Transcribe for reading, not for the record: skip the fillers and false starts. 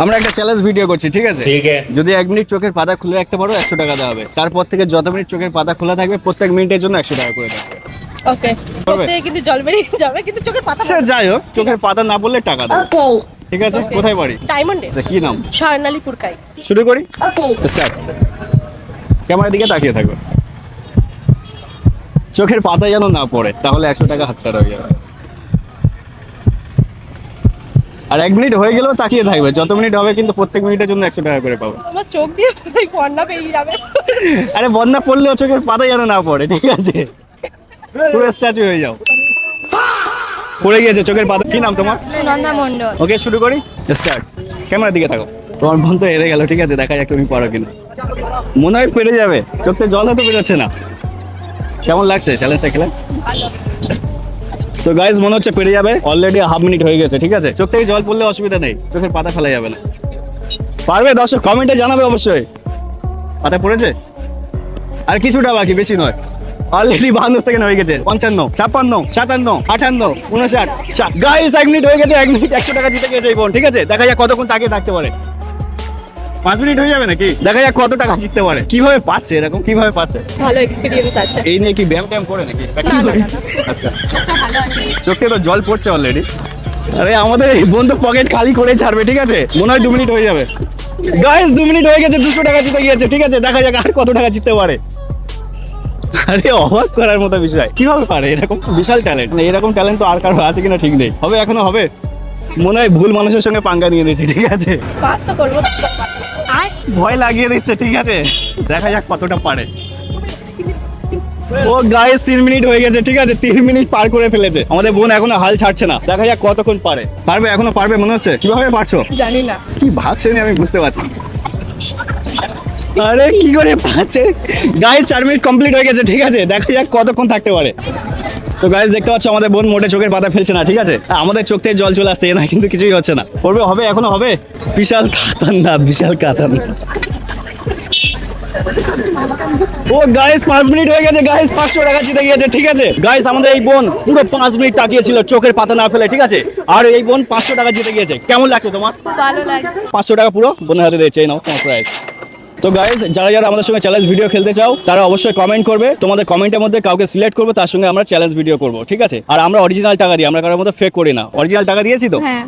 আমরা একটা challenge video করছি, ঠিক আছে? যদি 1 মিনিট চোখের পাতা খুলে রাখতে পারো 100 টাকা দেওয়া হবে। তারপর থেকে যত মিনিট চোখের পাতা খোলা থাকবে প্রত্যেক মিনিটের জন্য 100 টাকা করে থাকবে। ওকে, প্রত্যেক কিন্তু জল বেরিয়ে যাবে কিন্তু চোখের পাতা সে যাই হোক, চোখের পাতা না বললে টাকা দেবে। ওকে ঠিক আছে? কোথায় বাড়ি? ডায়মন্ডে। আচ্ছা, কি নাম? স্বর্ণালী পুরকাই। শুরু করি। Okay start. ক্যামেরার দিকে তাকিয়ে থাকো। চোখের পাতা যেন না পড়ে, তাহলে 100 টাকা হাতছাড়া হয়ে যাবে। আর 1 মিনিট হয়ে গেলেও তাকিয়ে থাকবে, যত মিনিট হবে কিন্তু প্রত্যেক মিনিটের জন্য 100 টাকা করে পাবে। আমার চোখ দিয়ে কোথায় বন্যা বেরিয়ে যাবে। আরে বন্যা পড়লেও চোখের পাতা যেন না পড়ে, ঠিক আছে? পুরো স্ট্যাচু হয়ে যাও। পড়ে গিয়েছে চোখের পাতা। কি নাম তোমার? সুনন্দা মণ্ডল। ওকে, শুরু করি। স্টার্ট। ক্যামেরার দিকে থাকো। তোমার বোন তো হেরে গেল, ঠিক আছে? দেখা যাক তুমি পারো কিনা। মনে হয় পেরে যাবে, চোখে জল হয়তো বেরোচ্ছে না। কেমন লাগছে চ্যালেঞ্জটা খেলে? তো গাইজ মনে হচ্ছে পেরে যাবে। অলরেডি হাফ মিনিট হয়ে গেছে, ঠিক আছে? চোখ থেকে জল পড়লে অসুবিধা নেই, চোখের পাতা ফেলা যাবে না। পারবে? দর্শক কমেন্টে জানাবে অবশ্যই। পাতা পড়েছে? আর কিছুটা বাকি, বেশি নয়। অলরেডি 52 সেকেন্ড হয়ে গেছে। 55, 56, 57, 58, 59। গাইস 1 মিনিট হয়ে গেছে। 1 মিনিট 100 টাকা জিতে গেছে এই বোন, ঠিক আছে? দেখা যাক কতক্ষণ তাকিয়ে থাকতে পারে। 5 মিনিট হয়ে যাবে নাকি? দেখা যাক কত টাকা জিততে পারে। কিভাবে পাচ্ছে এরকম? কিভাবে পাচ্ছে? ভালো এক্সপেরিয়েন্স আছে। এই নিয়ে কি ব্যায়াম ট্যায়াম করে নাকি? না, না, না। আচ্ছা, ভালো আছে। চোখে তো জল পড়ছে অলরেডি। আরে আমাদের এই বোন তো পকেট খালি করে ছাড়বে, ঠিক আছে? মনে হয় 2 মিনিট হয়ে যাবে। গাইস 2 মিনিট হয়ে গেছে, 200 টাকা জিতে গিয়েছে, ঠিক আছে? দেখা যাক আর কত টাকা জিততে পারে। আরে অবাক করার মতো বিষয়, কিভাবে পারে এরকম? বিশাল ট্যালেন্ট। এরকম ট্যালেন্ট তো আর কারো আছে কিনা ঠিক নেই। হবে, এখনো হবে। মনে হয় ভুল মানুষের সঙ্গে পাঙ্গা নিয়ে দিয়েছে, ঠিক আছে? 500 করবো। আয় ভয় লাগিয়ে দিচ্ছে, ঠিক আছে? দেখা যাক কতটা পারে। ও গাইস 3 মিনিট হয়ে গেছে, ঠিক আছে? 3 মিনিট পার করে ফেলেছে। আমাদের বোন এখনো হাল ছাড়ছে না। দেখা যাক কতক্ষণ পারে। পারবে? এখনো পারবে মনে হচ্ছে। কিভাবে পারছো? জানি না। কি ভাবছে আমি বুঝতে পারছি না। আরে কি করে পাচ্ছে? গাইস 4 মিনিট কমপ্লিট হয়ে গেছে, ঠিক আছে? দেখা যাক কতক্ষণ থাকতে পারে। তো গাইস দেখতে পাচ্ছ আমাদের বোন মোটে চোখের পাতা ফেলছে না, ঠিক আছে? আমাদের চোখ থেকে জল চলে আসছে না, কিন্তু কিছুই হচ্ছে না। পড়বে? হবে, এখনো হবে। বিশাল খাতারনাক, বিশাল খাতারনাক। ও গাইস 5 মিনিট হয়ে গেছে। গাইস 500 টাকা জিতে গিয়েছে, ঠিক আছে? গাইস আমাদের এই বোন পুরো 5 মিনিট তাকিয়েছিল চোখের পাতা না ফেলে, ঠিক আছে? আর এই বোন 500 টাকা জিতে গিয়েছে। কেমন লাগছে তোমার? খুব ভালো লাগছে। 500 টাকা পুরো বোনের হাতে দিয়েছে, এই নাও তোমার প্রাইস। তো গাইস যারা যারা আমাদের সঙ্গে চ্যালেঞ্জ ভিডিও খেলতে চাও তারা অবশ্যই কমেন্ট করবে। তোমাদের কমেন্টের মধ্যে কাউকে সিলেক্ট করবো, তার সঙ্গে আমরা চ্যালেঞ্জ ভিডিও করবো, ঠিক আছে? আর আমরা অরিজিনাল টাকা দিই, আমরা কারোর মধ্যে ফেক করি না। অরিজিনাল টাকা দিয়েছি তো? হ্যাঁ।